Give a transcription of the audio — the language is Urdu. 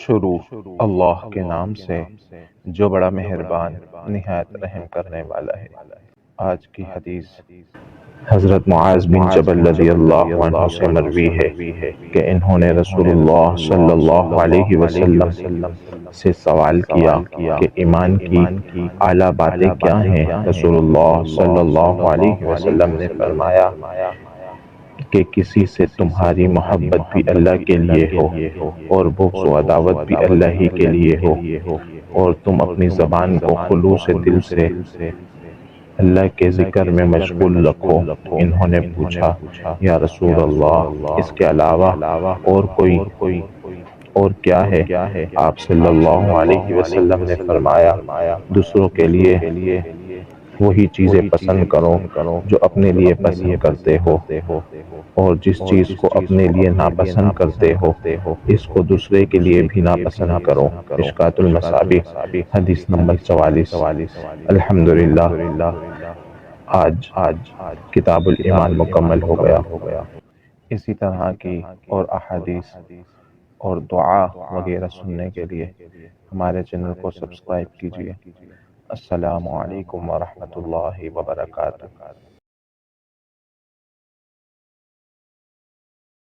شروع اللہ کے نام سے جو بڑا مہربان نہایت رحم کرنے والا ہے۔ آج کی حدیث حضرت معاذ بن جبل رضی اللہ عنہ سے مروی ہے کہ انہوں نے رسول اللہ صلی اللہ علیہ وسلم سے سوال کیا کہ ایمان کی اعلیٰ باتیں کیا ہیں؟ رسول اللہ صلی اللہ علیہ وسلم نے فرمایا کہ کسی سے تمہاری محبت بھی اللہ کے لیے ہو اور بغض و عداوت بھی اللہ ہی کے لیے ہو، اور تم اپنی زبان کو خلوص دل سے اللہ کے ذکر میں مشغول رکھو۔ انہوں نے پوچھا یا رسول اللہ، اس کے علاوہ اور کیا ہے؟ آپ صلی اللہ علیہ وسلم نے فرمایا دوسروں کے لیے وہی چیزیں پسند کرو جو اپنے لیے پسند کرتے ہو، اور جس چیز کو اپنے لیے ناپسند کرتے ہو اس کو دوسرے کے لیے بھی ناپسند کرو۔ مشکوٰۃ المصابیح حدیث نمبر 44۔ الحمدللہ آج کتاب الایمان مکمل ہو گیا۔ اسی طرح کی اور احادیث اور دعا وغیرہ سننے کے لیے ہمارے چینل کو سبسکرائب کیجیے۔ السلام علیکم ورحمۃ اللہ وبرکاتہ۔